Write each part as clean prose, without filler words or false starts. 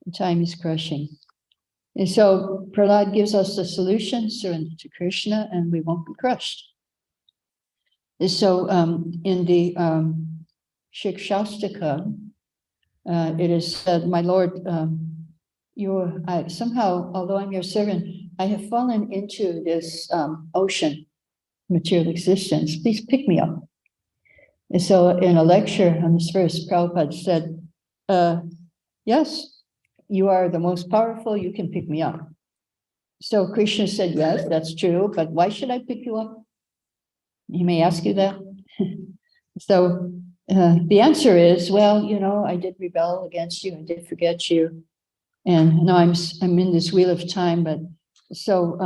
Time is crushing. And so Prahlad gives us the solution, surrender to Krishna, and we won't be crushed. And so in the Shikshashtaka, it is said, my Lord, somehow, although I'm your servant, I have fallen into this ocean, material existence. Please pick me up. And so in a lecture on this verse, Prabhupada said, yes, you are the most powerful, you can pick me up. So Krishna said, yes, that's true, but why should I pick you up? He may ask you that. So the answer is, well, you know, I did rebel against you, I did forget you. And now I'm in this wheel of time, but so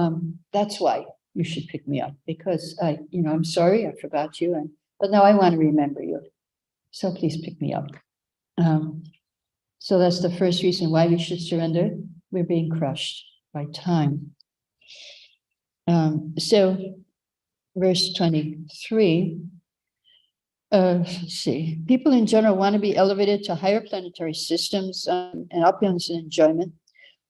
that's why you should pick me up, because I'm sorry, I forgot you, but now I want to remember you. So please pick me up. So that's the first reason why we should surrender. We're being crushed by time. So verse 23, let's see. People in general want to be elevated to higher planetary systems and opulence and enjoyment.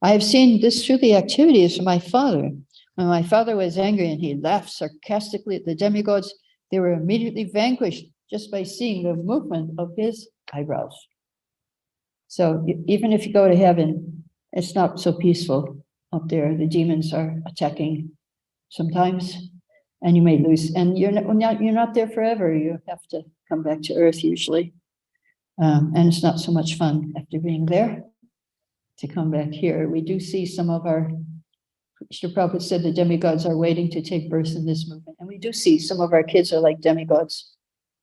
I have seen this through the activities of my father. When my father was angry and he laughed sarcastically at the demigods, they were immediately vanquished just by seeing the movement of his eyebrows. So even if you go to heaven, it's not so peaceful up there. The demons are attacking sometimes, and you may lose. And you're not there forever. You have to come back to earth usually, and it's not so much fun after being there to come back here. We do see some of our. Srila Prabhupada said the demigods are waiting to take birth in this movement, and we do see some of our kids are like demigods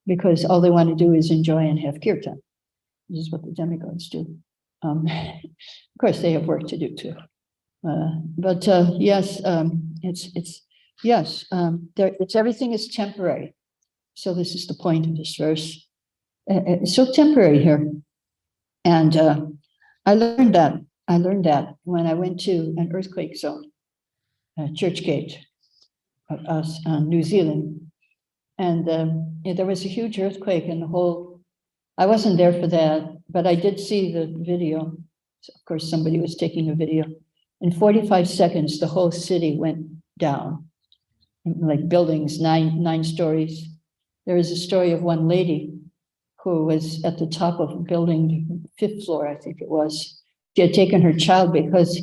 because all they want to do is enjoy and have kirtan. This is what the demigods do. Of course, they have work to do too. But yes, it's everything is temporary. So this is the point of this verse. It's so temporary here, and I learned that when I went to an earthquake zone, Church Gate, New Zealand, and there was a huge earthquake, and the whole. I wasn't there for that, but I did see the video. So of course, somebody was taking a video. In 45 seconds, the whole city went down, like buildings, nine stories. There is a story of one lady who was at the top of a building, 5th floor, I think it was. She had taken her child because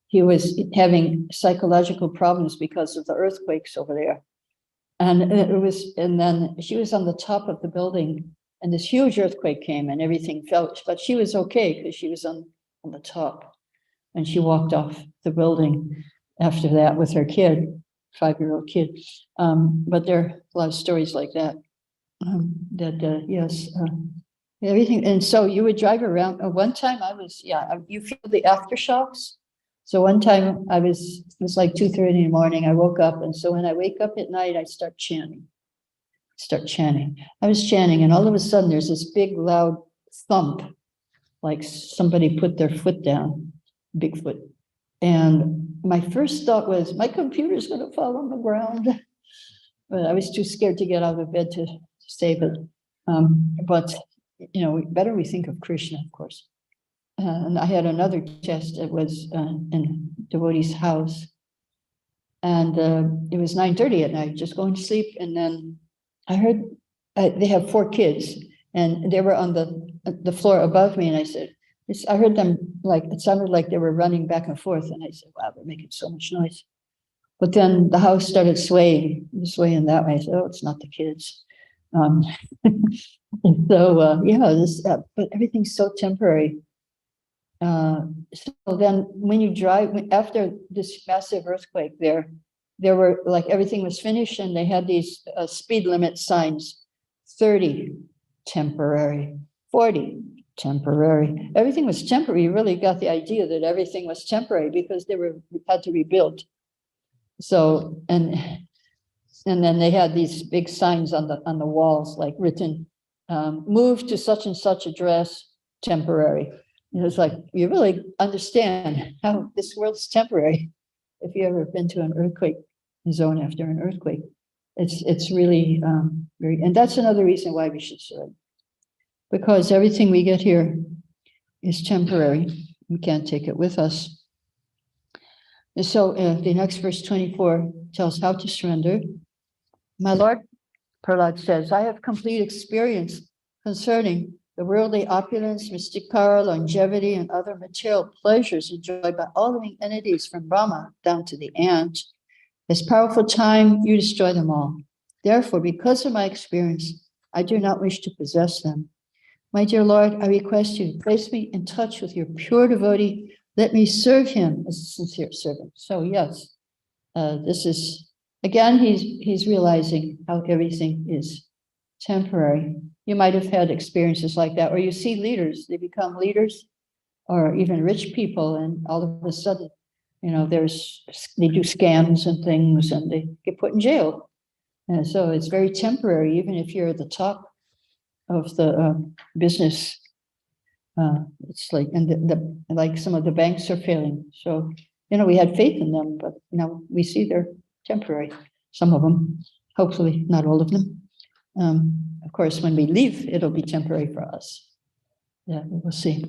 he was having psychological problems because of the earthquakes over there. And then she was on the top of the building, and this huge earthquake came and everything fell, but she was okay because she was on the top. And she walked off the building after that with her kid, 5-year-old kid. But there are a lot of stories like that. Everything. And so you would drive around. One time you feel the aftershocks. So one time it was like 2:30 in the morning. I woke up. And so when I wake up at night, I start chanting. I was chanting, and all of a sudden there's this big loud thump, like somebody put their foot down, Bigfoot. And my first thought was, my computer's going to fall on the ground. But I was too scared to get out of bed to save it. But, better we think of Krishna, of course. And I had another test. It was in devotee's house. And it was 9:30 at night, just going to sleep. And then I heard they have 4 kids, and they were on the floor above me. And I said, I heard them it sounded like they were running back and forth. And I said, wow, they're making so much noise. But then the house started swaying this way and that way. I said, oh, it's not the kids. And so, but everything's so temporary. So then when you drive, after this massive earthquake there were everything was finished, and they had these speed limit signs, 30, temporary, 40, temporary. Everything was temporary. You really got the idea that everything was temporary because they had to rebuild. So, and then they had these big signs on the walls, written, move to such and such address, temporary. It's like, you really understand how this world's temporary. If you've ever been to an earthquake zone after an earthquake, it's really very, and that's another reason why we should surrender, because everything we get here is temporary. We can't take it with us. And so the next verse 24 tells how to surrender. My Lord, Prahlad says, I have complete experience concerning the worldly opulence, mystic power, longevity, and other material pleasures enjoyed by all living entities from Brahma down to the ant. This powerful time, you destroy them all. Therefore, because of my experience, I do not wish to possess them. My dear Lord, I request you to place me in touch with your pure devotee. Let me serve him as a sincere servant. So yes, this is, again, he's realizing how everything is temporary. You might have had experiences like that, or you see leaders, they become leaders, or even rich people, and all of a sudden, they do scams and things, and they get put in jail. And so it's very temporary, even if you're at the top of the business. It's like, and like some of the banks are failing. So, we had faith in them, but now we see they're temporary. Some of them, hopefully not all of them. Of course, when we leave, it'll be temporary for us. Yeah, we'll see.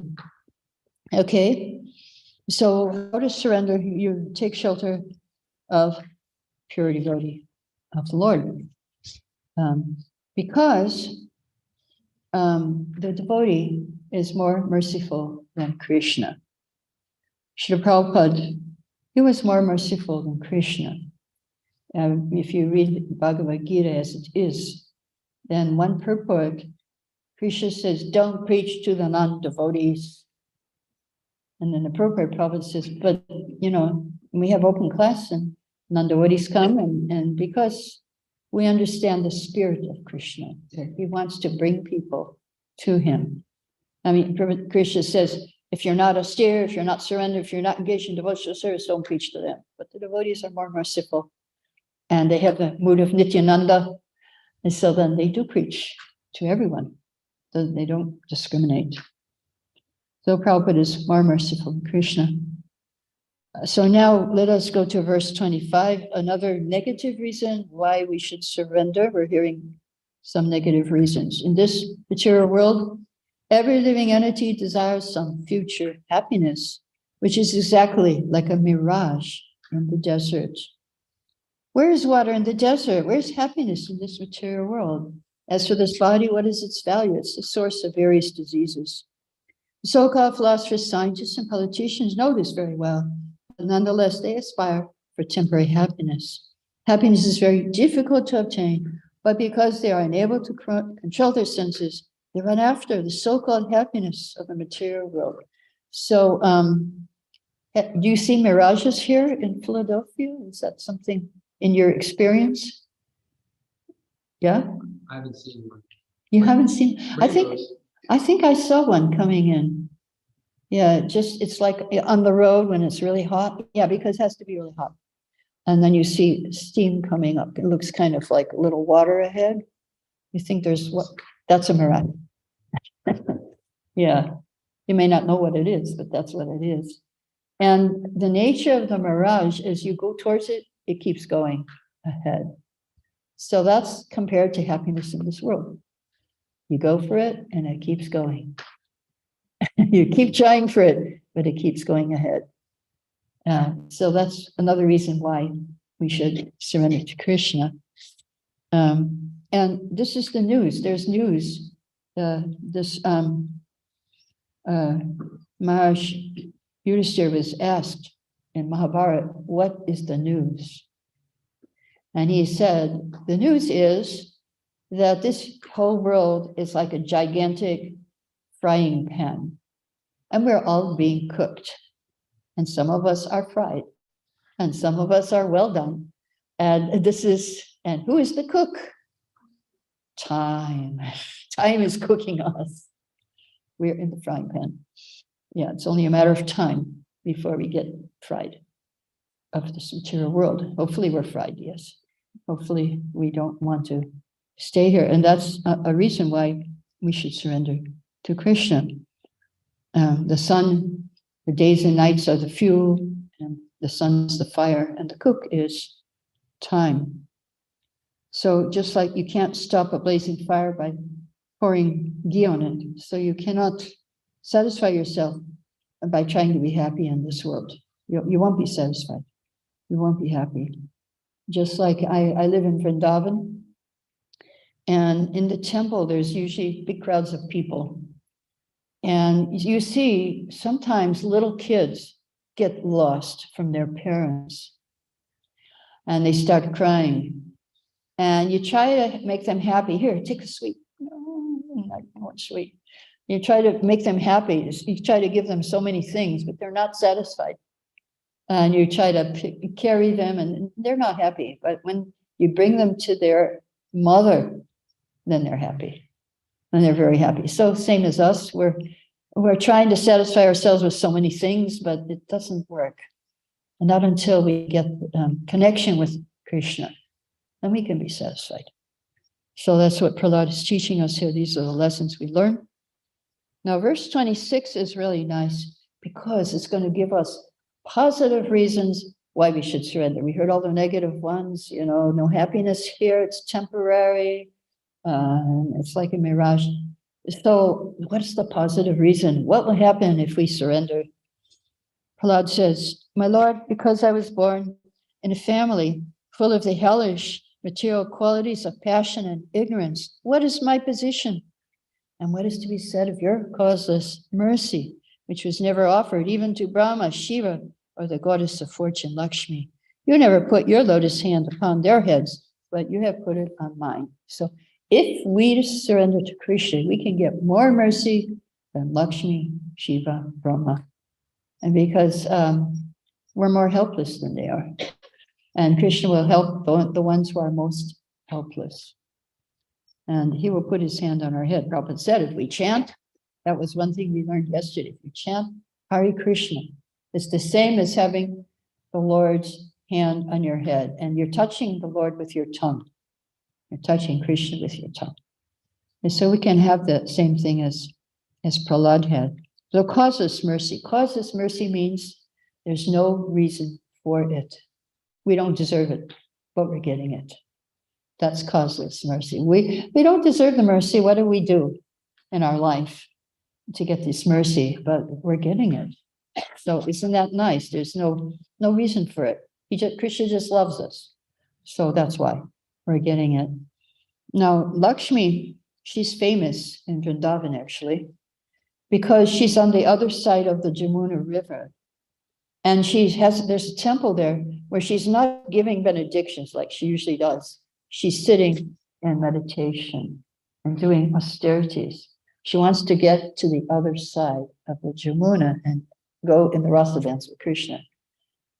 Okay, so how to surrender? You take shelter of pure devotee of the Lord, because the devotee is more merciful than Krishna. Srila Prabhupada, he was more merciful than Krishna. If you read Bhagavad Gita as it is, then one purport, Krishna says, don't preach to the non-devotees. And then the purport, Prabhupada says, but, we have open class and non-devotees come, and because we understand the spirit of Krishna, that he wants to bring people to him. I mean, Krishna says, if you're not austere, if you're not surrendered, if you're not engaged in devotional service, don't preach to them. But the devotees are more merciful, and they have the mood of Nityananda, and so then they do preach to everyone. They don't discriminate. So Prabhupada is more merciful than Krishna. So now let us go to verse 25, another negative reason why we should surrender. We're hearing some negative reasons. In this material world, every living entity desires some future happiness, which is exactly like a mirage in the desert. Where is water in the desert? Where's happiness in this material world? As for this body, what is its value? It's the source of various diseases. So-called philosophers, scientists, and politicians know this very well, but nonetheless, they aspire for temporary happiness. Happiness is very difficult to obtain, but because they are unable to control their senses, they run after the so-called happiness of the material world. So, do you see mirages here in Philadelphia? Is that something in your experience? Yeah? I haven't seen one. You haven't seen? I think I saw one coming in. Yeah, it's like on the road when it's really hot. Yeah, because it has to be really hot. And then you see steam coming up. It looks kind of like a little water ahead. You think that's a mirage. Yeah, you may not know what it is, but that's what it is. And the nature of the mirage, as you go towards it, it keeps going ahead. So that's compared to happiness in this world. You go for it and it keeps going. You keep trying for it, but it keeps going ahead. So that's another reason why we should surrender to Krishna. And this is the news. There's news. Maharaj Yudhishthira was asked in Mahabharata, what is the news? And he said, the news is that this whole world is like a gigantic frying pan, and we're all being cooked. And some of us are fried, and some of us are well done. And who is the cook? Time. Time is cooking us. We're in the frying pan. Yeah, it's only a matter of time before we get fried of this material world. Hopefully we're fried, yes. Hopefully we don't want to stay here. And that's a reason why we should surrender to Krishna. The sun, the days and nights are the fuel, and the sun's the fire, and the cook is time. So just like you can't stop a blazing fire by pouring ghee on it, so you cannot satisfy yourself by trying to be happy in this world. You won't be satisfied. You won't be happy. Just like I live in Vrindavan, and in the temple, there's usually big crowds of people. And you see sometimes little kids get lost from their parents and they start crying. And you try to make them happy. Here, take a sweet. No, I want sweet. You try to make them happy. You try to give them so many things, but they're not satisfied. And you try to carry them and they're not happy. But when you bring them to their mother, then they're happy. And they're very happy. So same as us, we're trying to satisfy ourselves with so many things, but it doesn't work. And not until we get connection with Krishna, then we can be satisfied. So that's what Prahlad is teaching us here. These are the lessons we learn. Now, verse 26 is really nice because it's going to give us positive reasons why we should surrender. We heard all the negative ones, no happiness here, it's temporary, it's like a mirage. So what's the positive reason? What will happen if we surrender? Prahlad says, my Lord, because I was born in a family full of the hellish material qualities of passion and ignorance, what is my position? And what is to be said of your causeless mercy, which was never offered even to Brahma, Shiva, or the goddess of fortune, Lakshmi? You never put your lotus hand upon their heads, but you have put it on mine. So if we surrender to Krishna, we can get more mercy than Lakshmi, Shiva, Brahma. And because we're more helpless than they are. And Krishna will help the ones who are most helpless. And he will put his hand on our head. Prabhupada said, if we chant, that was one thing we learned yesterday. If we chant Hare Krishna, it's the same as having the Lord's hand on your head. And you're touching the Lord with your tongue. You're touching Krishna with your tongue. And so we can have the same thing as Prahlad had. So causeless mercy. Causeless mercy means there's no reason for it. We don't deserve it, but we're getting it. That's causeless mercy. We don't deserve the mercy. What do we do in our life to get this mercy? But we're getting it. So isn't that nice? There's no reason for it. Krishna just loves us. So that's why we're getting it. Now, Lakshmi, she's famous in Vrindavan, actually, because she's on the other side of the Jamuna River. And there's a temple there where she's not giving benedictions like she usually does. She's sitting in meditation and doing austerities. She wants to get to the other side of the Jamuna and go in the rasa dance with Krishna.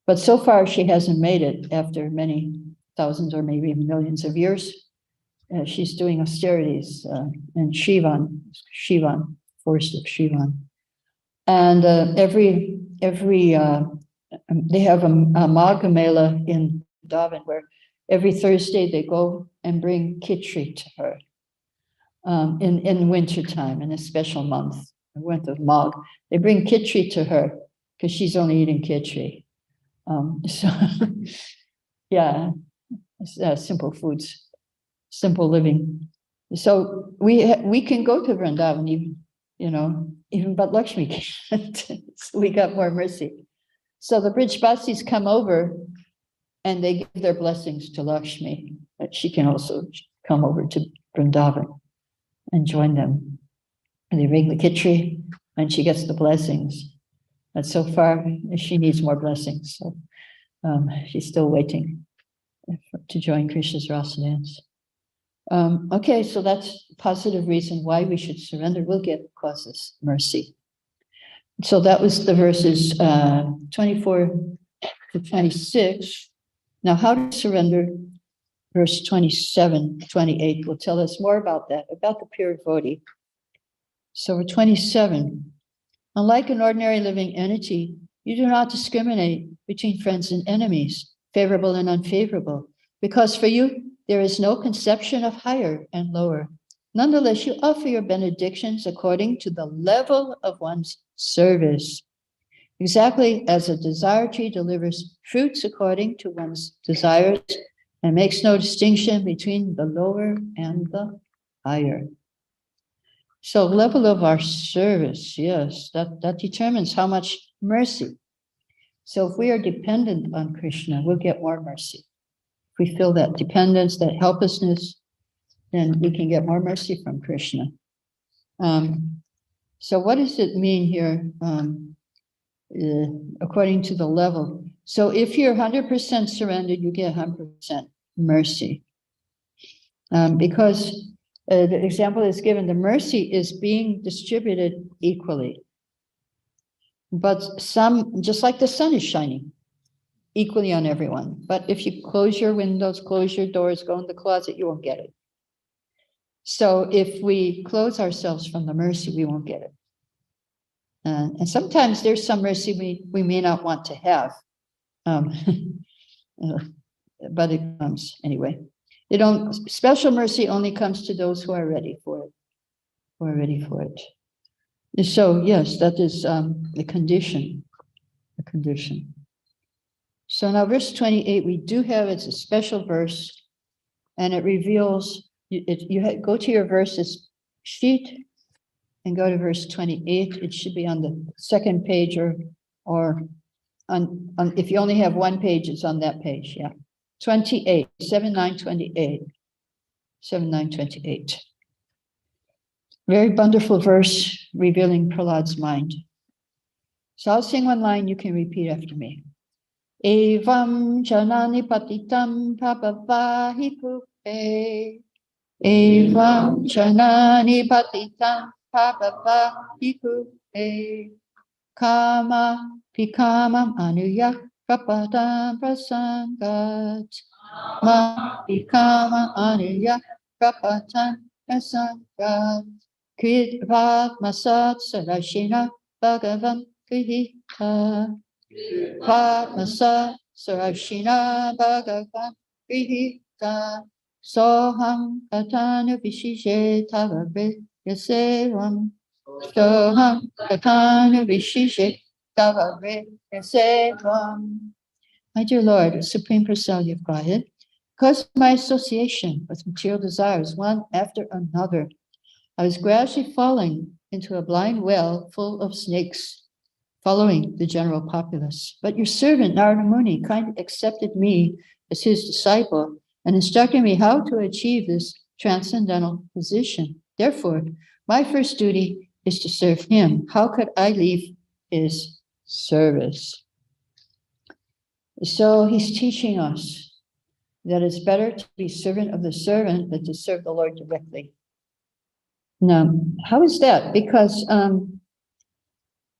But so far, she hasn't made it after many thousands or maybe millions of years. She's doing austerities in Shivan, forest of Shivan. And they have a Magha Mela in Vrindavan where every Thursday they go and bring khichdi to her in wintertime, in a special month, the month of Magh. They bring khichdi to her because she's only eating khichdi. So, yeah, simple foods, simple living. So we can go to Vrindavan even but Lakshmi can't. So we got more mercy. So the Brijbasis come over and they give their blessings to Lakshmi. But she can also come over to Vrindavan and join them. And they bring the khichdi and she gets the blessings. But so far, she needs more blessings. So she's still waiting to join Krishna's rasa dance. Okay, so that's a positive reason why we should surrender. We'll get causeless mercy. So that was the verses 24 to 26. Now, how to surrender, verse 27, 28 will tell us more about that, about the pure devotee. So 27, unlike an ordinary living entity, you do not discriminate between friends and enemies, favorable and unfavorable, because for you, there is no conception of higher and lower. Nonetheless, you offer your benedictions according to the level of one's service. Exactly as a desire tree delivers fruits according to one's desires and makes no distinction between the lower and the higher. So level of our service, yes, that determines how much mercy. So if we are dependent on Krishna, we'll get more mercy. If we feel that dependence, that helplessness, then we can get more mercy from Krishna. So what does it mean here, according to the level? So if you're 100% surrendered, you get 100% mercy. Because the example is given, the mercy is being distributed equally. But some, just like the sun is shining equally on everyone. But if you close your windows, close your doors, go in the closet, you won't get it. So if we close ourselves from the mercy, we won't get it. And sometimes there's some mercy we may not want to have. But it comes anyway. Special mercy only comes to those who are ready for it. Who are ready for it. So yes, that is the condition. The condition. So now verse 28, we do have, it's a special verse, and it reveals, go to your verses sheet and go to verse 28. It should be on the second page or on if you only have one page, it's on that page, yeah. 28, 7928. 7928. Very wonderful verse revealing Prahlad's mind. So I'll sing one line, you can repeat after me. Evam janani patitam papavahi kupe. Evam janani patitam papavahi kupe. Kama pikamam anuya prapadam prasangat. Ma pikamam anuya prapadam prasangat. Kridvat masat sarashina bhagavan krihita. Padmasa Sarashina Bhagavan Grihita Soham Katanu Vishishe Tavavrit Yasevam Soham Katanu Vishishe Tavavrit Yasevam. My dear Lord, Supreme Personality of Godhead, because of my association with material desires, one after another, I was gradually falling into a blind well full of snakes, following the general populace. But your servant, Narada Muni, kindly accepted me as his disciple and instructed me how to achieve this transcendental position. Therefore, my first duty is to serve him. How could I leave his service? So he's teaching us that it's better to be servant of the servant than to serve the Lord directly. Now, how is that? Because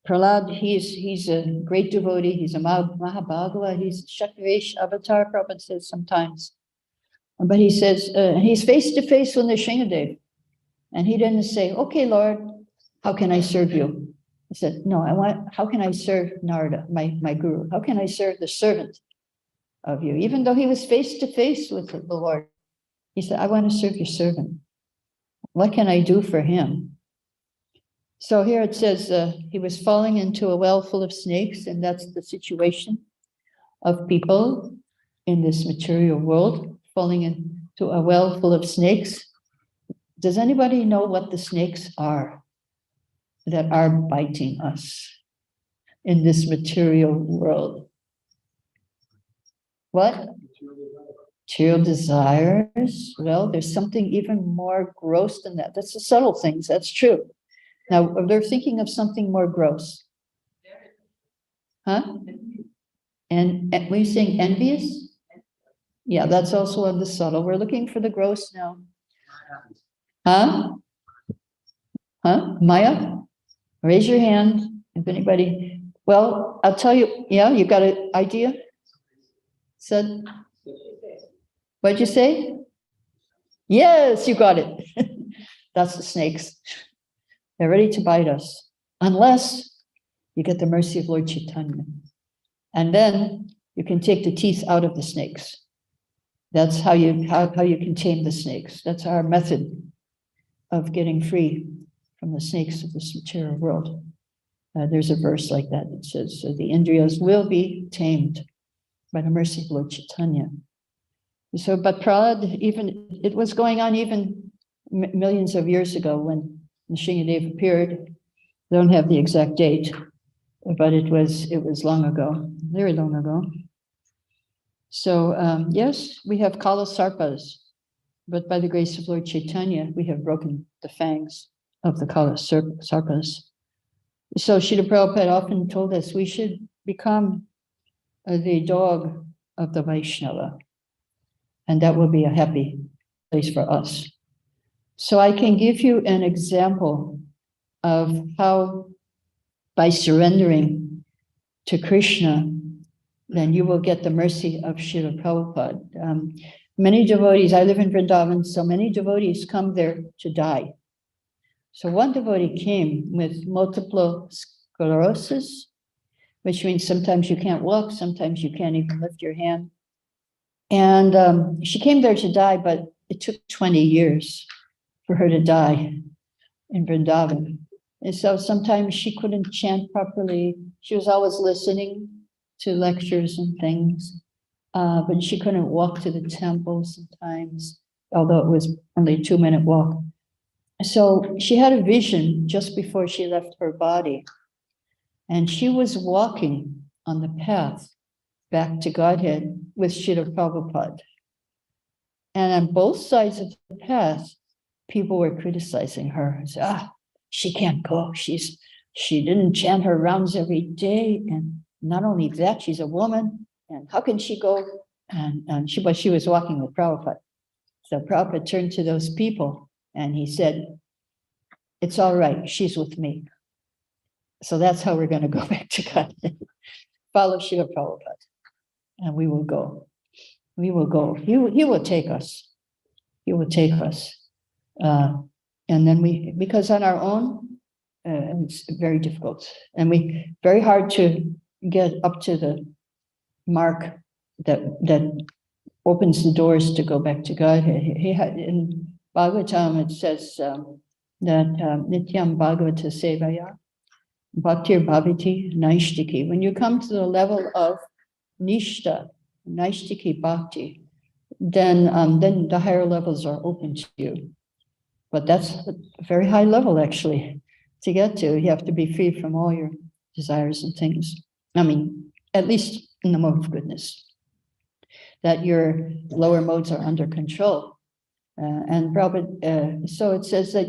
Prahlad, he's a great devotee. He's a Mahabhagava. He's a Shaktivesh avatar, Prabhupada says sometimes. But he says, he's face to face with Nrsimhadev. And he didn't say, okay, Lord, how can I serve you? He said, no, how can I serve Narada, my guru? How can I serve the servant of you? Even though he was face to face with the Lord, he said, I want to serve your servant. What can I do for him? So here it says he was falling into a well full of snakes, and that's the situation of people in this material world, falling into a well full of snakes. Does anybody know what the snakes are that are biting us in this material world? What? Material desires. Well, there's something even more gross than that. That's the subtle things, that's true. Now, they're thinking of something more gross. Huh? And when you saying envious? Yeah, that's also on the subtle. We're looking for the gross now. Huh? Huh? Maya? Raise your hand if anybody. Well, I'll tell you, yeah, you got an idea? Said, what'd you say? Yes, you got it. That's the snakes. They're ready to bite us, unless you get the mercy of Lord Chaitanya. And then you can take the teeth out of the snakes. That's how you can tame the snakes. That's our method of getting free from the snakes of this material world. There's a verse like that that says, so the Indriyas will be tamed by the mercy of Lord Chaitanya. So, but Prahlad, even, it was going on even millions of years ago when Nrsimhadev appeared. I don't have the exact date, but it was long ago, very long ago. So yes, we have Kala Sarpas, but by the grace of Lord Chaitanya, we have broken the fangs of the Kala Sarpas. So Srila Prabhupada often told us we should become the dog of the Vaishnava, and that will be a happy place for us. So I can give you an example of how, by surrendering to Krishna, then you will get the mercy of Srila Prabhupada. Many devotees, I live in Vrindavan, so many devotees come there to die. So one devotee came with multiple sclerosis, which means sometimes you can't walk, sometimes you can't even lift your hand. And she came there to die, but it took 20 years for her to die in Vrindavan. And so sometimes she couldn't chant properly. She was always listening to lectures and things, but she couldn't walk to the temple sometimes, although it was only a 2-minute walk. So she had a vision just before she left her body, and she was walking on the path back to Godhead with Srila Prabhupada. And on both sides of the path, people were criticizing her. Say, she can't go. She didn't chant her rounds every day. And not only that, she's a woman. And how can she go? But she was walking with Prabhupada. So Prabhupada turned to those people and he said, it's all right. She's with me. So that's how we're going to go back to God. Follow Srila Prabhupada. And we will go. We will go. He will take us. He will take us. And then because on our own, it's very difficult. And very hard to get up to the mark that opens the doors to go back to God. He had, in Bhagavatam, it says that Nityam Bhagavata Sevaya, Bhaktir Bhavati Naishtiki. When you come to the level of Nishta, Naishtiki Bhakti, then the higher levels are open to you. But that's a very high level, actually, to get to. You have to be free from all your desires and things. I mean, at least in the mode of goodness, that your lower modes are under control. So it says that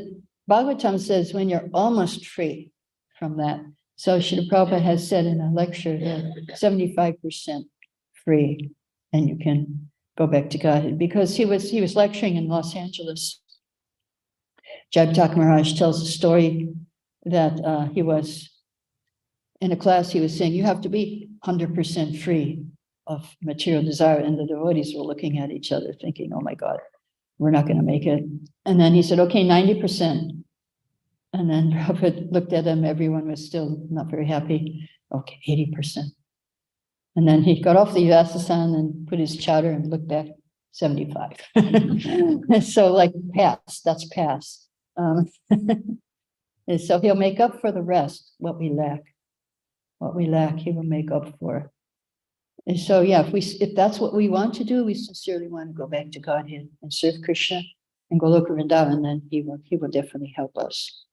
Bhagavatam says when you're almost free from that. So Srila Prabhupada has said in a lecture that 75% free, and you can go back to God. Because he was lecturing in Los Angeles. Prahlad Maharaj tells a story that he was in a class, he was saying, you have to be 100% free of material desire. And the devotees were looking at each other thinking, oh my God, we're not going to make it. And then he said, okay, 90%. And then Prabhupada looked at them, everyone was still not very happy. Okay, 80%. And then he got off the Vasasan and put his chowder and looked back, 75. So like pass, that's pass. And so he'll make up for the rest, what we lack. What we lack, he will make up for. And so, yeah, if that's what we want to do, we sincerely want to go back to Godhead and serve Krishna and Goloka Vrindavan, then he will definitely help us.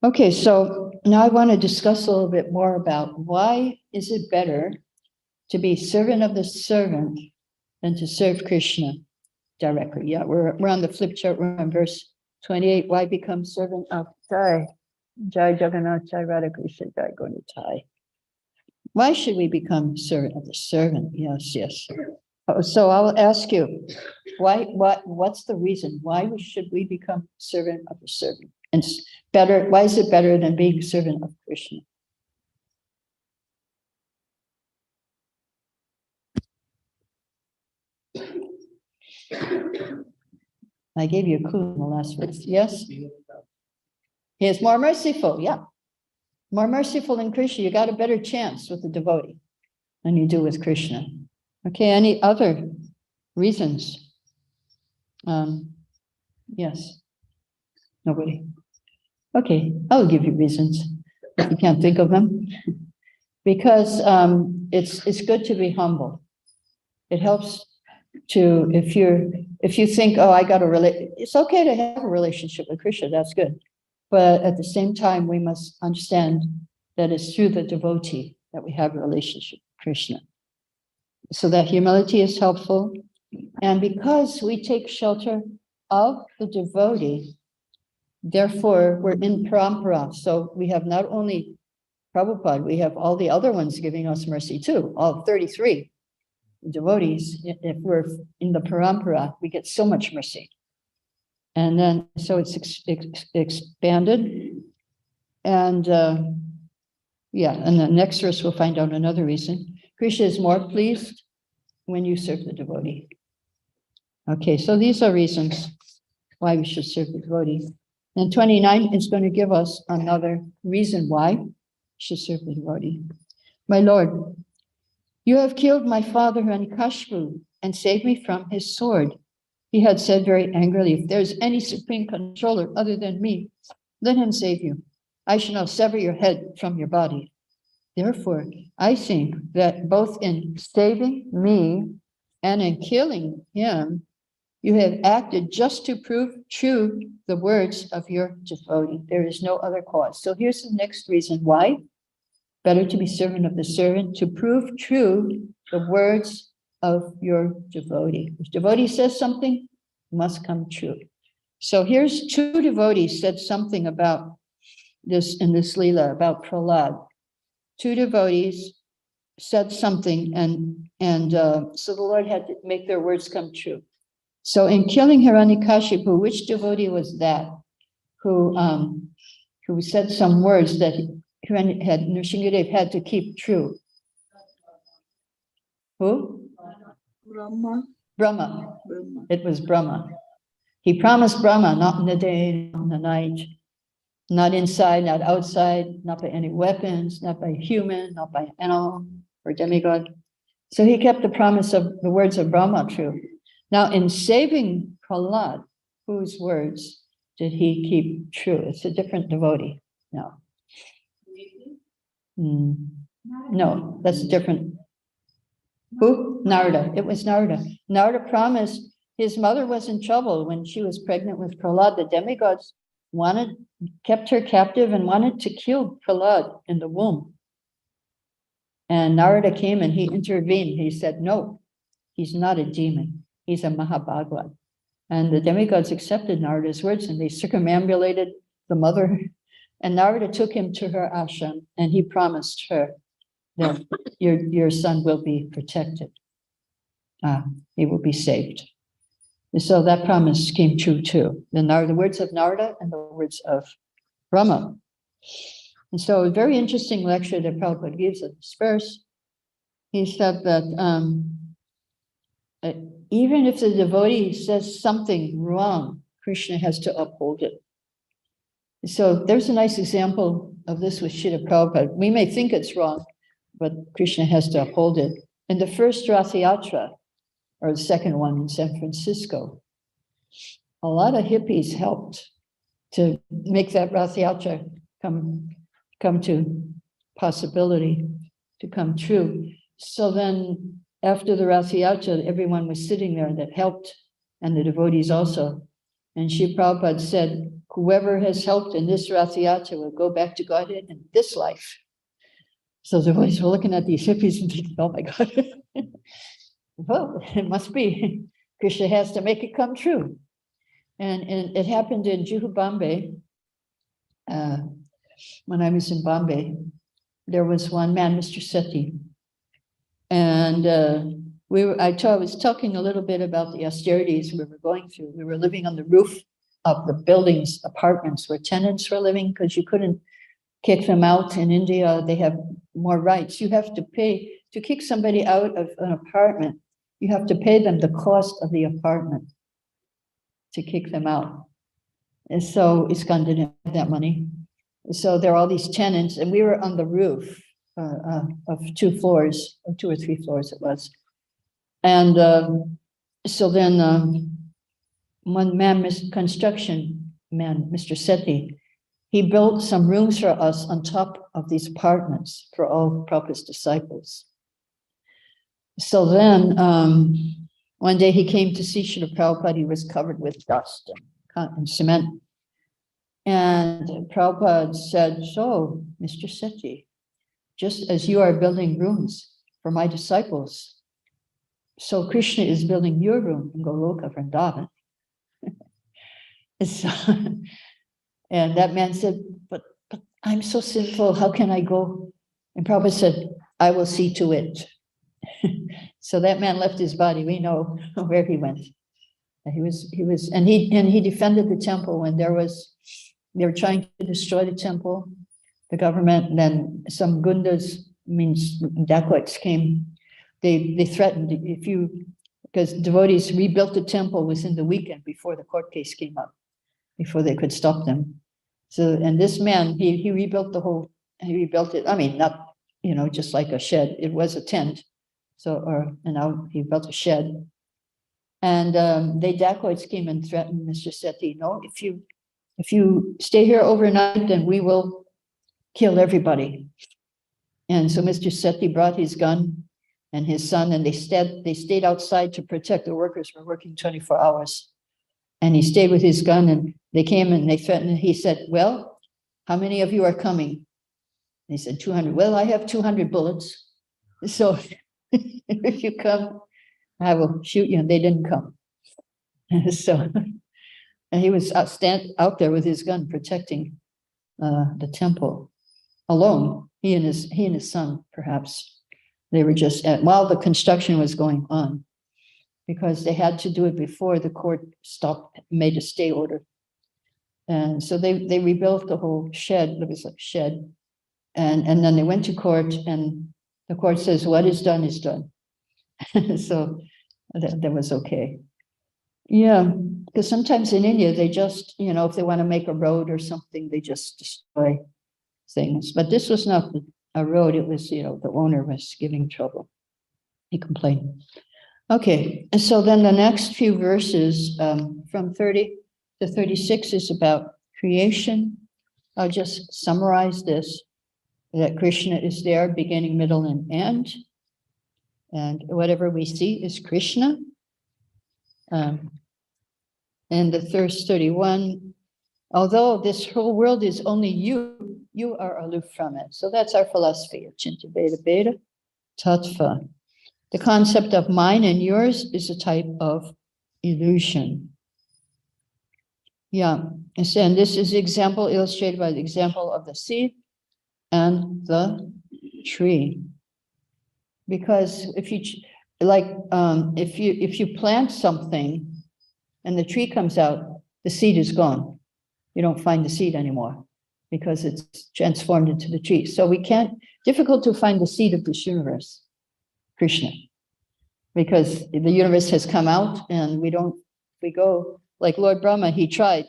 Okay, so now I want to discuss a little bit more about why is it better to be servant of the servant than to serve Krishna directly. Yeah, we're on the flip chart, we're on verse 28. Why become servant of Jai? Jai Jagannath, Jai Radha Krishna, Jai Gauratai. Why should we become servant of the servant? Yes, yes. So I'll ask you, what's the reason? Why should we become servant of the servant? And better, why is it better than being servant of Krishna? I gave you a clue in the last verse. Yes? He is more merciful, yeah. More merciful than Krishna. You got a better chance with the devotee than you do with Krishna. Okay, any other reasons? Yes. Nobody. Okay, I'll give you reasons if you can't think of them. Because it's good to be humble. It helps to, if you think, oh, I got it's okay to have a relationship with Krishna, that's good. But at the same time, we must understand that it's through the devotee that we have a relationship with Krishna. So that humility is helpful. And because we take shelter of the devotee, therefore we're in parampara. So we have not only Prabhupada, we have all the other ones giving us mercy too, all 33 devotees. If we're in the parampara, we get so much mercy. And then, so it's expanded. And yeah, and the next verse we'll find out another reason. Krishna is more pleased when you serve the devotee. Okay, so these are reasons why we should serve the devotee. And 29 is going to give us another reason why we should serve the devotee. My Lord, you have killed my father Hiranyakashipu and saved me from his sword. He had said very angrily, if there's any supreme controller other than me, let him save you. I shall now sever your head from your body. Therefore, I think that both in saving me and in killing him, you have acted just to prove true the words of your devotee. There is no other cause. So here's the next reason why. Better to be servant of the servant, to prove true the words of your devotee. If devotee says something, it must come true. So here's two devotees said something about this in this Leela, about Prahlad. Two devotees said something, and so the Lord had to make their words come true. So in killing Hiranyakashipu, which devotee was that who said some words that Nrsimhadev had to keep true? Who? Brahma. Brahma. It was Brahma. He promised Brahma, not in the day, not in the night, not inside, not outside, not by any weapons, not by human, not by animal or demigod. So he kept the promise of the words of Brahma true. Now, in saving Prahlad, whose words did he keep true? It's a different devotee. No. No, that's a different. Who? Narada. It was Narada. Narada promised his mother was in trouble when she was pregnant with Prahlad. The demigods kept her captive and wanted to kill Prahlad in the womb. And Narada came and he intervened. He said, no, he's not a demon. He's a Mahabhagavad. And the demigods accepted Narada's words and they circumambulated the mother. And Narada took him to her ashram and he promised her that your son will be protected. He will be saved. And so that promise came true too. The words of Narada and the words of Brahma. And so a very interesting lecture that Prabhupada gives at this verse. He said that even if the devotee says something wrong, Krishna has to uphold it. So there's a nice example of this with Srila Prabhupada. We may think it's wrong, but Krishna has to uphold it. In the first Rath Yatra, or the second one in San Francisco, a lot of hippies helped to make that Rath Yatra come to possibility, to come true. So then after the Rath Yatra, everyone was sitting there that helped, and the devotees also. And Srila Prabhupada said, whoever has helped in this Rath Yatra will go back to Godhead in this life. So the devotees were looking at these hippies and thinking, oh my God. Well, it must be. Krishna has to make it come true. And it happened in Juhu, Bombay. When I was in Bombay, there was one man, Mr. Sethi. And I was talking a little bit about the austerities we were going through. We were living on the roof of the buildings, apartments where tenants were living, because you couldn't kick them out. In India, they have more rights. You have to pay to kick somebody out of an apartment. You have to pay them the cost of the apartment to kick them out. And so ISKCON didn't have that money. So there are all these tenants, and we were on the roof of 2 floors, or 2 or 3 floors it was. And so then one man, construction man, Mr. Sethi, he built some rooms for us on top of these apartments for all Prabhupada's disciples. So then one day he came to see Srila Prabhupada. He was covered with dust and cement. And Prabhupada said, so, Mr. Seti, just as you are building rooms for my disciples, so Krishna is building your room in Goloka Vrindavan. So, and that man said, but I'm so sinful, how can I go? And Prabhupada said, I will see to it. So that man left his body. We know where he went. And he defended the temple when they were trying to destroy the temple, the government, and then some gundas, means dacoits, came. They threatened because devotees rebuilt the temple within the weekend before the court case came up, before they could stop them. So, and this man, he rebuilt he rebuilt it. I mean, not, just like a shed. It was a tent. So, and now he built a shed. And they dacoits came and threatened Mr. Seti, no, if you stay here overnight, then we will kill everybody. And so Mr. Seti brought his gun and his son, and they stayed outside to protect the workers who were working 24 hours. And he stayed with his gun, and they came and they threatened. He said, well, how many of you are coming? They said 200. Well, I have 200 bullets. So if you come, I will shoot you. And they didn't come. So, and he was out there with his gun protecting the temple alone. He and his son, perhaps. They were just while the construction was going on, because they had to do it before the court made a stay order. And so they rebuilt the whole shed. It was a shed. And then they went to court, and the court says, what is done is done. So that was okay. Yeah, because sometimes in India, they just, if they want to make a road or something, they just destroy things. But this was not a road. It was, the owner was giving trouble. He complained. Okay, and so then the next few verses from 30 to 36 is about creation. I'll just summarize this, that Krishna is there, beginning, middle, and end. And whatever we see is Krishna. And the verse 31, although this whole world is only you are aloof from it. So that's our philosophy of Chinta Beta Beta Tattva. The concept of mine and yours is a type of illusion. Yeah, and this is the example illustrated by the example of the seed and the tree. Because if you plant something and the tree comes out, the seed is gone. You don't find the seed anymore because it's transformed into the tree. So difficult to find the seed of this universe, Krishna, because the universe has come out and we go, like Lord Brahma, he tried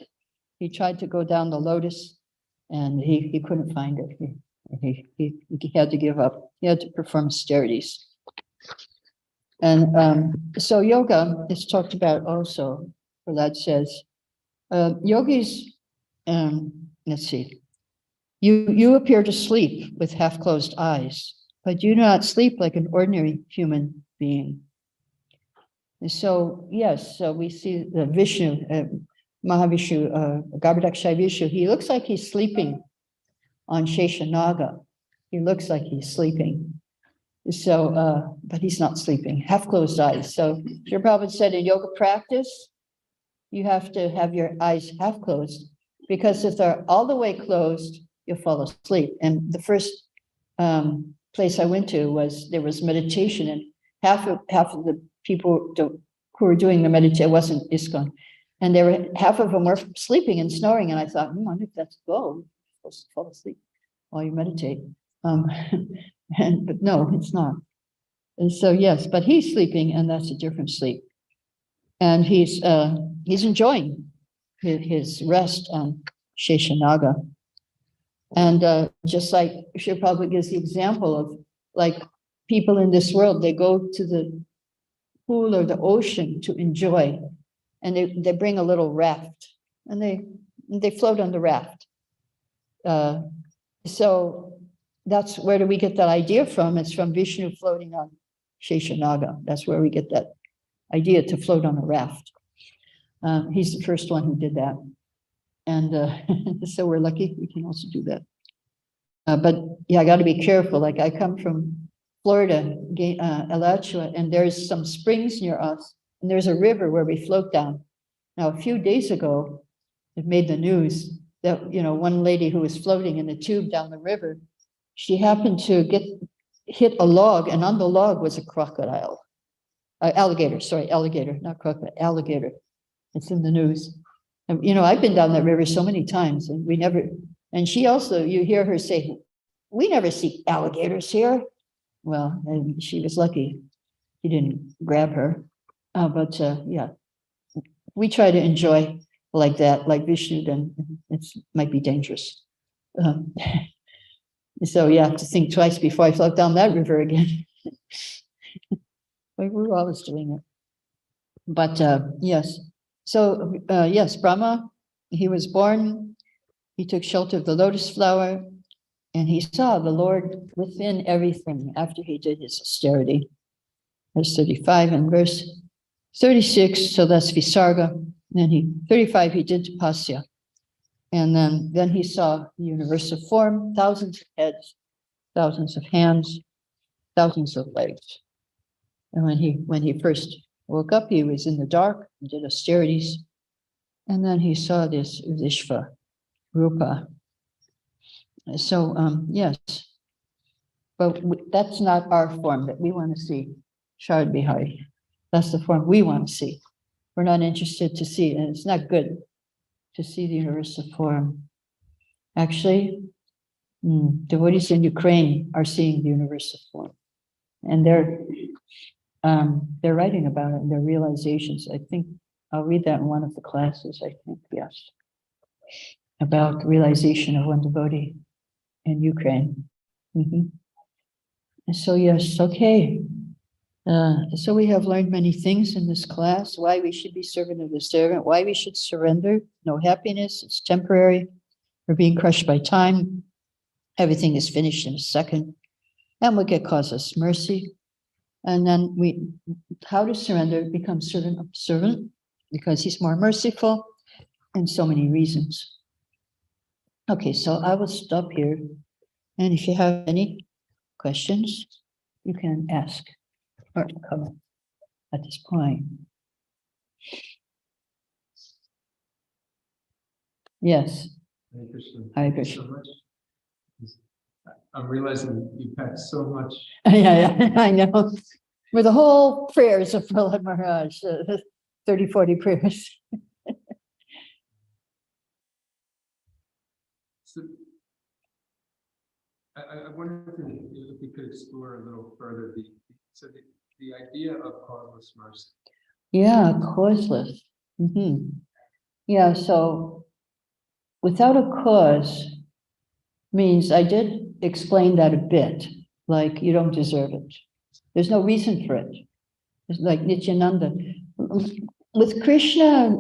to go down the lotus and he couldn't find it. He had to give up. He had to perform austerities. And so yoga is talked about also. Prahlad says, yogis, let's see, you appear to sleep with half-closed eyes, but you do not sleep like an ordinary human being. And so, yes, so we see the Vishnu, Mahavishnu, Garbhodakshaya Vishnu, he looks like he's sleeping on Sheshanaga. He looks like he's sleeping. So, but he's not sleeping, half-closed eyes. So Srila Prabhupada said in yoga practice, you have to have your eyes half closed, because if they're all the way closed, you'll fall asleep. And the first place I went to there was meditation, and half of the people who were doing the meditation wasn't ISKCON, and half of them were sleeping and snoring. And I thought, I wonder if that's gold. You're supposed to fall asleep while you meditate. But no, it's not. And so yes, but he's sleeping, and that's a different sleep. And he's enjoying his rest on Sheshanaga. And just like Srila Prabhupada gives the example of, like, people in this world, they go to the pool or the ocean to enjoy, and they bring a little raft, and they float on the raft. So that's where do we get that idea from? It's from Vishnu floating on Sheshanaga. That's where we get that idea, to float on a raft. He's the first one who did that. And so we're lucky we can also do that. But yeah, I got to be careful. Like I come from Florida, Alachua, and there's some springs near us, and there's a river where we float down. Now, a few days ago, it made the news that, one lady who was floating in a tube down the river, she happened to hit a log, and on the log was a crocodile. Alligator, sorry, alligator, not crocodile, alligator. It's in the news. And, I've been down that river so many times, and and she also, you hear her say, we never see alligators here. Well, and she was lucky he didn't grab her. But yeah, we try to enjoy like that, like Vishnu, then it might be dangerous. So yeah, to think twice before I float down that river again. We're always doing it. But yes, so yes, Brahma, he was born, he took shelter of the lotus flower, and he saw the Lord within everything after he did his austerity. Verse 35 and verse 36, so that's Visarga. And then 35, he did Tapasya. And then he saw the universal form, thousands of heads, thousands of hands, thousands of legs. And when he first woke up, he was in the dark and did austerities. And then he saw this Vishva Rupa. So, yes, but that's not our form that we want to see, Sharad Bihari. That's the form we want to see. We're not interested to see, and it's not good to see the universal form. Actually, devotees in Ukraine are seeing the universal form, and they're writing about it in their realizations. I think I'll read that in one of the classes, I think, yes, about realization of one devotee in Ukraine. So yes, okay. So we have learned many things in this class, why we should be servant of the servant, why we should surrender, no happiness, it's temporary, we're being crushed by time, everything is finished in a second, and what can cause us mercy. And then how to surrender, become servant of the servant, because he's more merciful, and so many reasons. Okay, so I will stop here, and if you have any questions, you can ask or comment at this point. Yes. Hare Krishna. Hare Krishna. So much. I'm realizing you've had so much. Yeah, I know. With the whole prayers of Prahlad Maharaj, 30, 40 prayers. So, I wonder if we could explore a little further the idea of causeless mercy. Yeah, causeless. Yeah, so without a cause means, I did explain that a bit, like you don't deserve it. There's no reason for it. It's like Nityananda. With Krishna,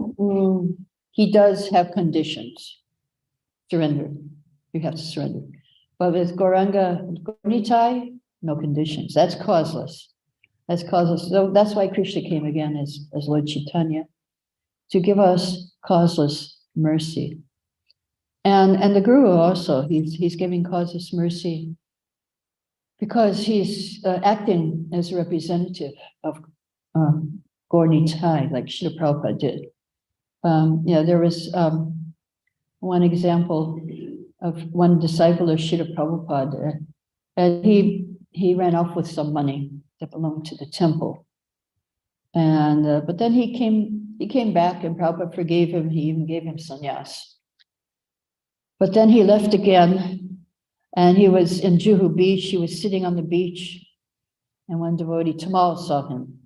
he does have conditions. Surrender. You have to surrender. But with Gauranga, Gaurnitai, no conditions. That's causeless. That's causeless. So that's why Krishna came again as Lord Chaitanya, to give us causeless mercy. And the Guru also, he's giving causeless mercy because he's acting as a representative of Gaur Nitai, like Srila Prabhupada did. There was one example of one disciple of Srila Prabhupada, and he ran off with some money that belonged to the temple. And but then he came back, and Prabhupada forgave him. He even gave him sannyas. But then he left again, and he was in Juhu Beach. He was sitting on the beach, and one devotee, Tamal, saw him.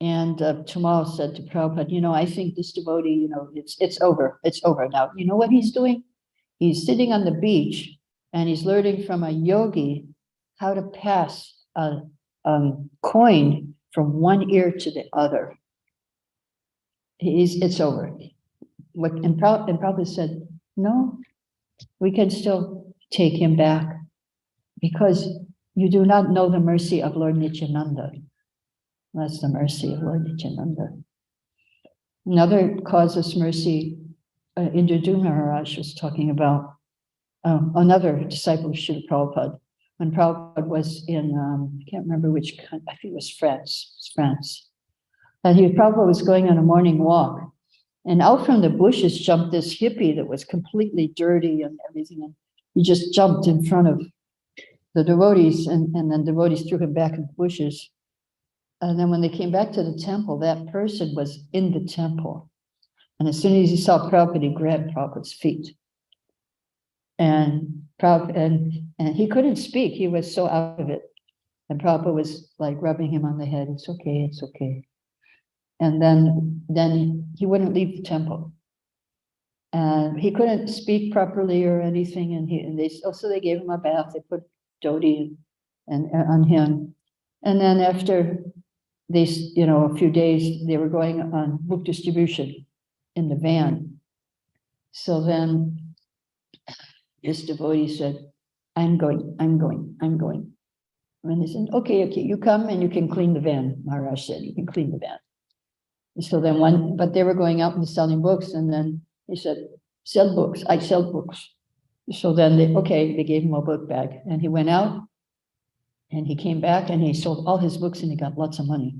And Tamal said to Prabhupada, I think this devotee, it's over. It's over now. You know what he's doing? He's sitting on the beach, and he's learning from a yogi how to pass a coin from one ear to the other. It's over. And Prabhupada said, no, we can still take him back because you do not know the mercy of Lord Nityananda. That's the mercy of Lord Nityananda. Another causeless mercy Indradyumna Maharaj was talking about another disciple of Srila Prabhupada. When Prabhupada was in, I can't remember which country, I think it was France. It was France. And Prabhupada was going on a morning walk. And out from the bushes jumped this hippie that was completely dirty and everything. And he just jumped in front of the devotees, and then devotees threw him back in the bushes. And then when they came back to the temple, that person was in the temple. And as soon as he saw Prabhupada, he grabbed Prabhupada's feet. And he couldn't speak. He was so out of it. And Prabhupada was like rubbing him on the head. It's okay, it's okay. And then he wouldn't leave the temple. And he couldn't speak properly or anything. And they gave him a bath. They put Dodi and on him. And then after a few days, they were going on book distribution in the van. So then this devotee said, I'm going. And they said, okay, you come and you can clean the van. Maharaj said, you can clean the van. So then but they were going out and selling books. And then he said, sell books, I sell books. So then they gave him a book bag, and he went out and he came back and he sold all his books and he got lots of money.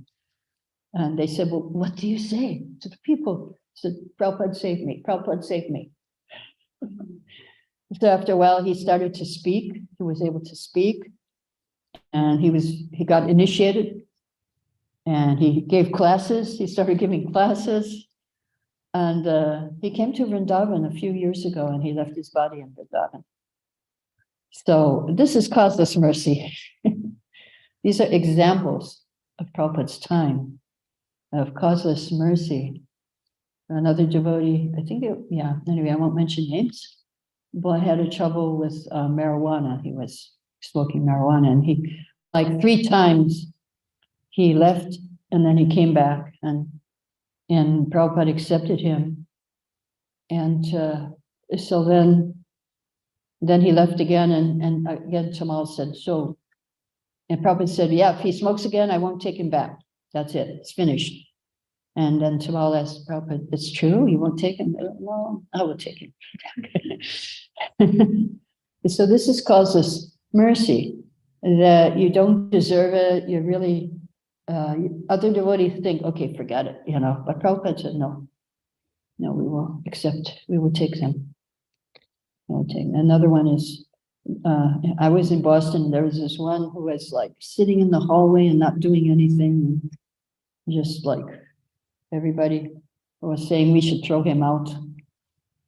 And they said, well, what do you say to the people? He said, Prabhupada saved me, Prabhupada saved me. So after a while, he started to speak. He was able to speak, and he got initiated, and he gave classes. He started giving classes, and he came to Vrindavan a few years ago, and he left his body in Vrindavan. So this is causeless mercy. These are examples of Prabhupada's time of causeless mercy. Another devotee, anyway, I won't mention names, but had a trouble with marijuana. He was smoking marijuana, and he, like 3 times, he left and then he came back, and Prabhupada accepted him. And so then he left again, and again Tamal said, so, and Prabhupada said, yeah, if he smokes again, I won't take him back. That's it, it's finished. And then Tamal asked Prabhupada, it's true, you won't take him? No, I will take him. So this is causeless mercy, that you don't deserve it, you really, other devotees think, okay, forget it, but Prabhupada said, no, we will accept, we will take them. Another one is, I was in Boston, there was this one who was like sitting in the hallway and not doing anything, just like everybody was saying we should throw him out.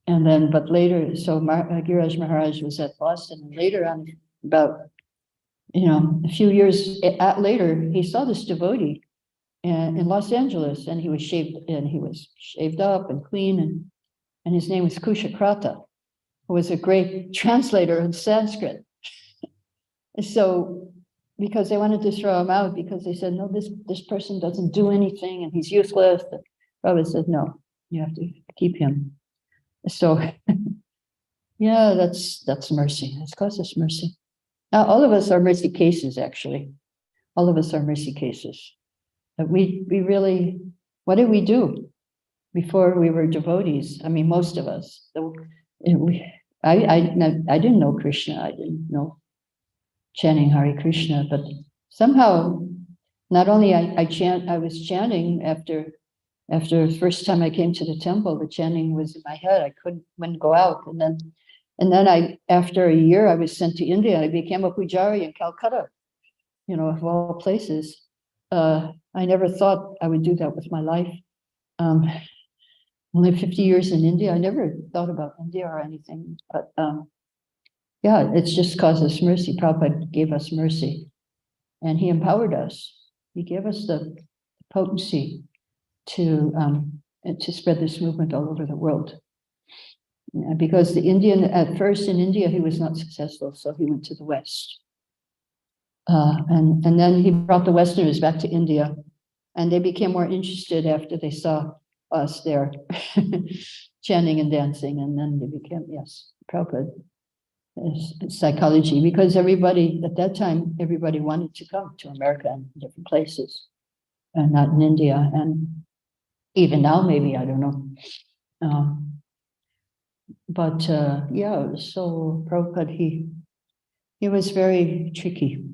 And then, but later, so Giraj Maharaj was at Boston, and later on, about, a few years later, he saw this devotee in Los Angeles, and he was shaved up and clean, and his name was Kushakrata, who was a great translator in Sanskrit. So, because they wanted to throw him out, because they said, no, this person doesn't do anything and he's useless. The Prabhupada said, no, you have to keep him. So, yeah, that's mercy. That's causeless mercy. Now, all of us are mercy cases, actually. All of us are mercy cases. But we really, what did we do before we were devotees? I mean, most of us. I didn't know Krishna. I didn't know chanting Hare Krishna, but somehow, not only I was chanting after the first time I came to the temple, the chanting was in my head. I wouldn't go out. And then after a year, I was sent to India. I became a pujari in Calcutta, of all places. I never thought I would do that with my life. Only 50 years in India. I never thought about India or anything, but yeah, it's just causeless mercy. Prabhupada gave us mercy, and he empowered us. He gave us the potency to spread this movement all over the world. Because at first in India, he was not successful, so he went to the West. And then he brought the Westerners back to India, and they became more interested after they saw us there chanting and dancing, and then they became, yes, Prabhupada. Psychology, because everybody at that time, everybody wanted to come to America and different places, and not in India. And even now, maybe, I don't know. But yeah, so Prabhupada, he was very tricky.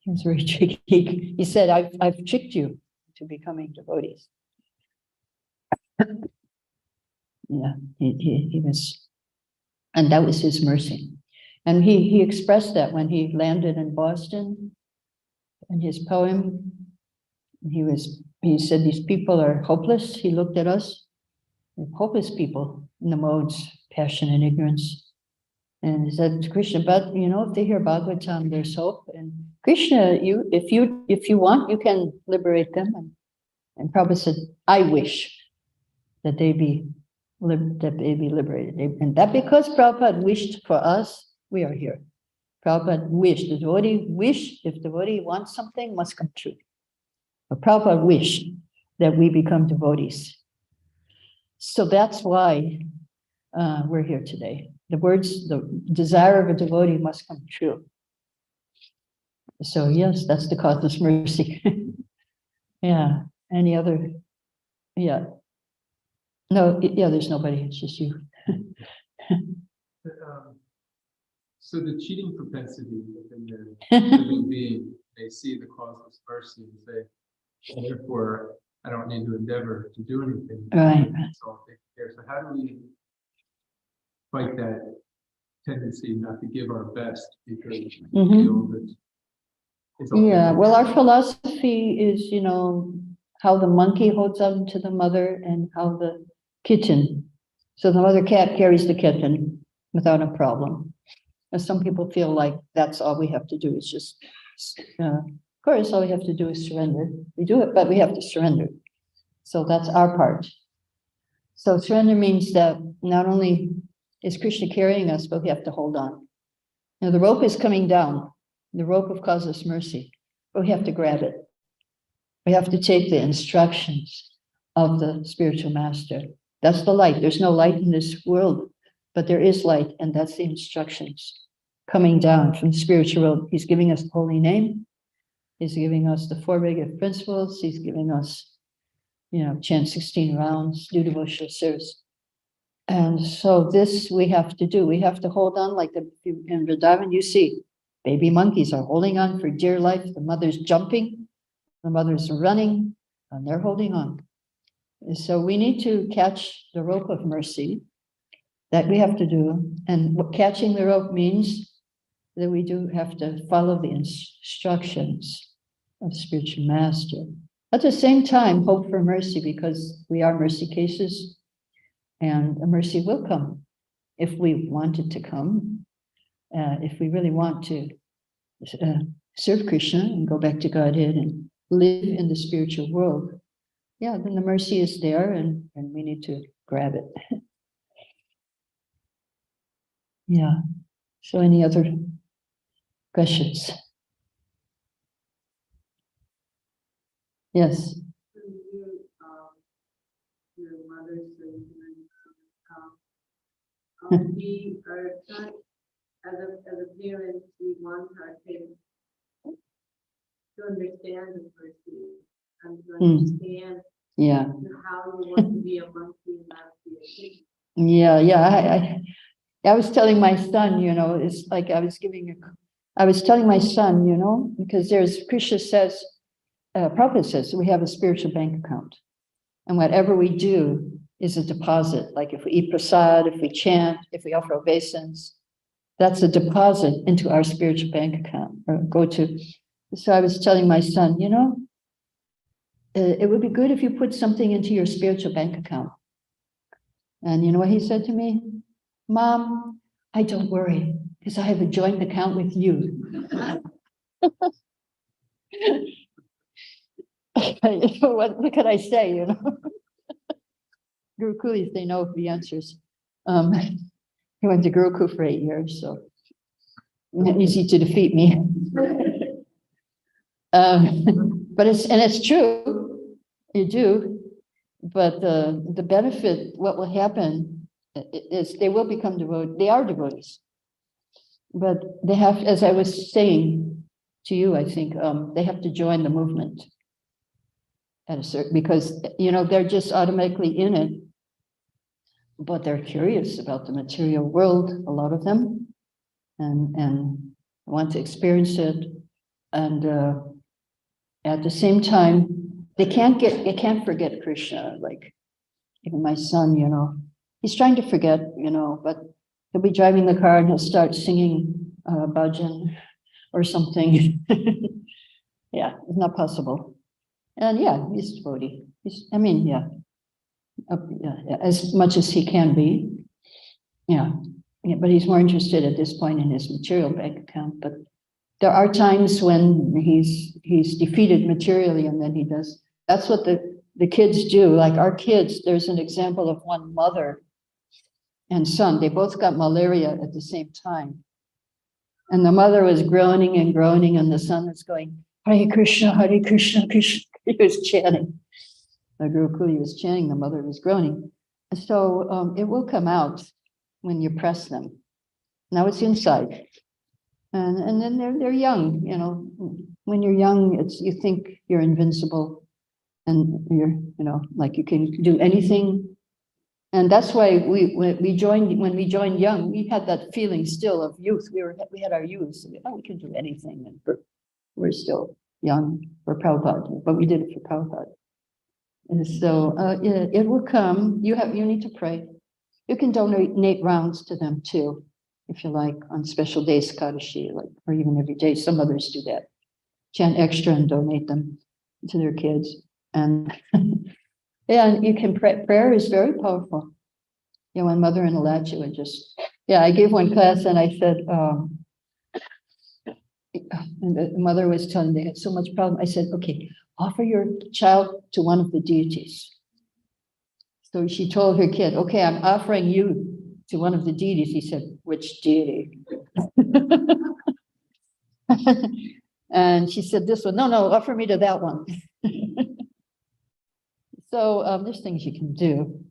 He was very tricky. He said, I've tricked you to becoming devotees. Yeah, he was, and that was his mercy. And he expressed that when he landed in Boston in his poem. He said, these people are hopeless. He looked at us, hopeless people in the modes, passion and ignorance. And he said to Krishna, but if they hear Bhagavatam, there's hope. And Krishna, if you want, you can liberate them. And Prabhupada said, I wish that they be liberated. And that because Prabhupada wished for us, we are here. Prabhupada wished. The devotee wish, if the devotee wants something, must come true. But Prabhupada wished that we become devotees. So that's why we're here today. The desire of a devotee must come true. So yes, that's the causeless mercy. Yeah. Any other? Yeah. No, yeah, there's nobody, it's just you. So the cheating propensity within the living being, they see the causeless mercy and say, therefore, I don't need to endeavor to do anything. Right. So how do we fight that tendency not to give our best because we feel that it's all Yeah, well, our philosophy is, how the monkey holds on to the mother and how the kitten. So the mother cat carries the kitten without a problem. And some people feel like that's all we have to do is just, of course, all we have to do is surrender. We do it, but we have to surrender. So that's our part. So surrender means that not only is Krishna carrying us, but we have to hold on. Now the rope is coming down, the rope of causeless mercy, but we have to grab it. We have to take the instructions of the spiritual master. That's the light. There's no light in this world, but there is light, and that's the instructions coming down from the spiritual world. He's giving us the holy name. He's giving us the four regular principles. He's giving us, chant 16 rounds, do devotional service. And so this we have to do. We have to hold on like in Vrindavan, you see, baby monkeys are holding on for dear life. The mother's jumping, the mother's running, and they're holding on. And so we need to catch the rope of mercy that we have to do. And what catching the rope means that we do have to follow the instructions of spiritual master. At the same time, hope for mercy, because we are mercy cases, and the mercy will come if we want it to come. If we really want to serve Krishna and go back to Godhead and live in the spiritual world, then the mercy is there, and we need to grab it. Yeah. So any other questions? Yes. Your mother said, we are trying, as a parent, we want our kids to understand the mercy and to understand how you want to be a monkey and not be a kid. Yeah. I was telling my son, it's like I was telling my son, because Krishna says, Prabhupada says, we have a spiritual bank account. And whatever we do is a deposit. Like if we eat prasad, if we chant, if we offer obeisance, that's a deposit into our spiritual bank account or So I was telling my son, it would be good if you put something into your spiritual bank account. And you know what he said to me? Mom, I don't worry, because I have a joint account with you. What could I say, Gurukulis, they know the answers. He went to Gurukul for 8 years, so easy to defeat me. But it's true, you do. But the benefit, what will happen is they will become devotees. They are devotees, but they have, as I was saying to you, I think they have to join the movement at a certain, because they're just automatically in it but they're curious about the material world, a lot of them, and want to experience it. And at the same time, they can't forget Krishna. Like even my son, he's trying to forget, but he'll be driving the car and he'll start singing bhajan or something. Yeah, it's not possible. And yeah, he's devotee. As much as he can be. Yeah, but he's more interested at this point in his material bank account. But there are times when he's defeated materially, and then he does. That's what the kids do. Like our kids, there's an example of one mother and son. They both got malaria at the same time. And the mother was groaning and groaning, and the son was going, Hare Krishna, Krishna. He was chanting. The Gurukuli was chanting, the mother was groaning. And so it will come out when you press them. Now it's inside. And then they're young, When you're young, you think you're invincible and you're, like you can do anything. And that's why when we joined young, we had that feeling still of youth. We had our youth. So we can do anything. And we're still young for Prabhupada, but we did it for Prabhupada. And so it will come. You need to pray. You can donate rounds to them too, if you like, on special days, Kadashi, or even every day. Some others do that. Chant extra and donate them to their kids. And and you can pray. Prayer is very powerful. When Mother and Alachi would I gave one class and I said, and the mother was telling me they had so much problem. I said, okay, offer your child to one of the deities. So she told her kid, okay, I'm offering you to one of the deities. He said, which deity? And she said, this one. No, offer me to that one. So there's things you can do.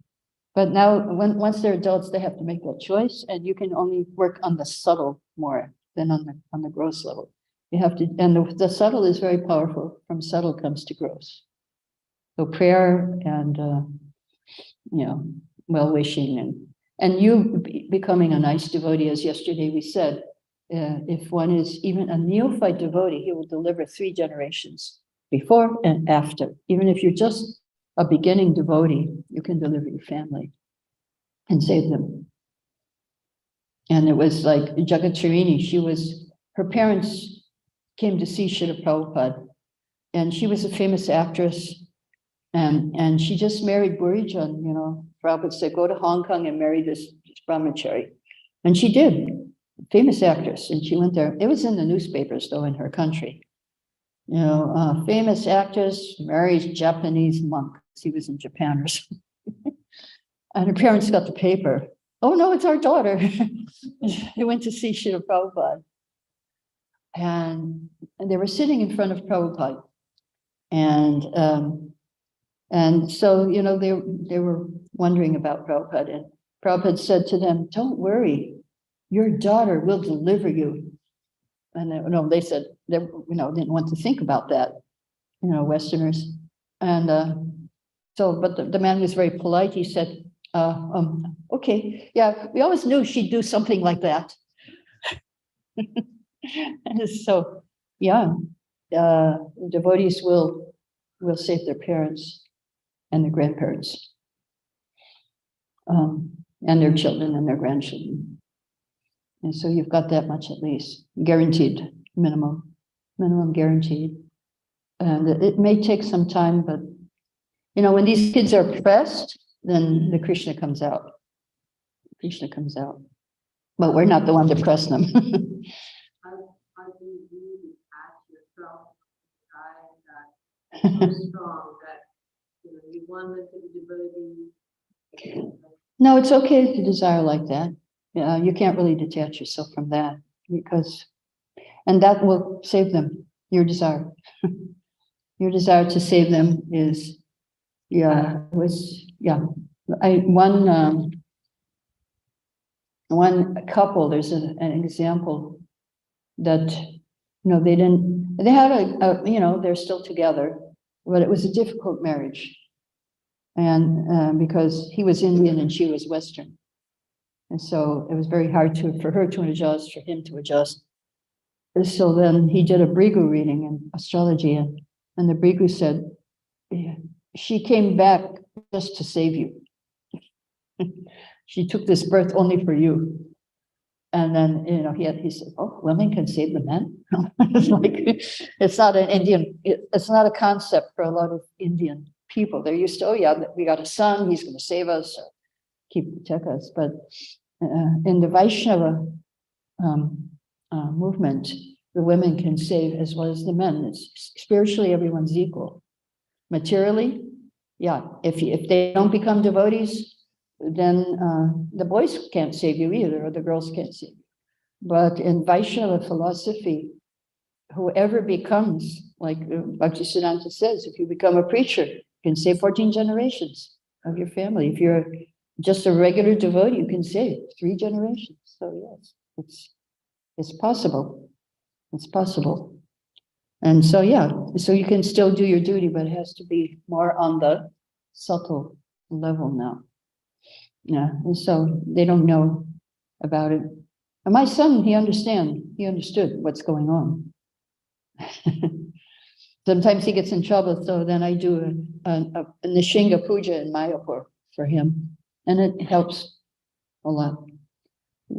But now, once they're adults, they have to make that choice, and you can only work on the subtle more than on the gross level. You have to, and the subtle is very powerful. From subtle comes to gross. So prayer and well-wishing and you becoming a nice devotee, as yesterday we said, if one is even a neophyte devotee, he will deliver 3 generations before and after. Even if you're just a beginning devotee, you can deliver your family and save them. And it was like Jagacharini, her parents came to see Srila Prabhupada, and she was a famous actress, and she just married Burijan, Prabhupada said, go to Hong Kong and marry this brahmachari. And she did, famous actress, and she went there. It was in the newspapers, though, in her country. Famous actress marries Japanese monk. He was in Japan or something. And her parents got the paper. Oh, no, it's our daughter. They went to see Srila Prabhupada. And they were sitting in front of Prabhupada. And so, they were wondering about Prabhupada. And Prabhupada said to them, don't worry, your daughter will deliver you. And they said, they didn't want to think about that, Westerners. And but the man was very polite. He said, okay, yeah, we always knew she'd do something like that. And so, devotees will save their parents and their grandparents, and their children and their grandchildren. And so you've got that much at least, guaranteed, minimum guaranteed. And it may take some time, but when these kids are pressed, then the Krishna comes out. Krishna comes out. But we're not the one to press them. How do you detach yourself from that so strong that you want them to be devotee? No, it's okay to desire like that. You can't really detach yourself from that and that will save them. Your desire. Your desire to save them is, one couple, there's an example that, they had they're still together, but it was a difficult marriage. And because he was Indian and she was Western. And so it was very hard for her to adjust, for him to adjust. And so then he did a Brigu reading in astrology, and the Brigu said, "Yeah, she came back just to save you. She took this birth only for you." And then, he said, "Oh, women can save the men." It's like, it's not an Indian, it's not a concept for a lot of Indian people. They're used to, oh yeah, we got a son, he's going to save us, protect us. But in the Vaishnava movement, the women can save as well as the men. It's spiritually, everyone's equal. Materially, yeah, if they don't become devotees, then the boys can't save you either, or the girls can't save you. But in Vaishnava philosophy, whoever becomes, like Bhaktisiddhanta says, if you become a preacher, you can save 14 generations of your family. If you're just a regular devotee, you can save 3 generations. So yes, it's possible. It's possible. And so, yeah, so you can still do your duty, but it has to be more on the subtle level now. Yeah, and so they don't know about it. And my son, he understood what's going on. Sometimes he gets in trouble, so then I do a Nishinga Puja in Mayapur for him, and it helps a lot.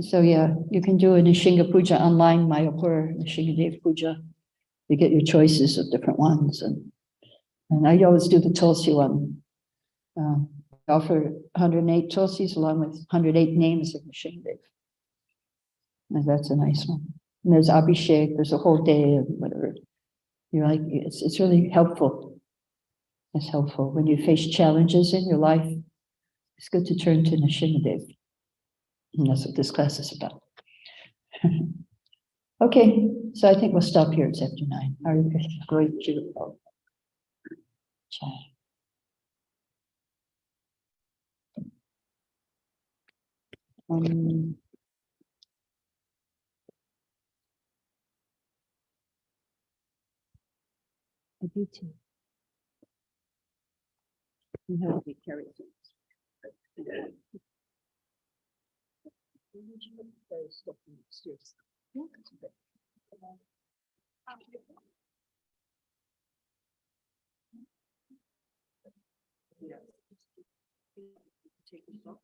So yeah, you can do a Nishinga Puja online, Mayapur, Nishinga Dev Puja. You get your choices of different ones, and I always do the Tulsi one. I offer 108 Tulsis along with 108 names of Nishinga Dev. And that's a nice one. And there's Abhishek, there's a whole day of whatever. You're like, it's really helpful. It's helpful. When you face challenges in your life, it's good to turn to Nishingadev. And that's what this class is about. Okay, so I think we'll stop here. It's after 9. Hare Krishna. Glory to the Lord. Jai. Aditi. You have to be careful. Yeah. Take this off.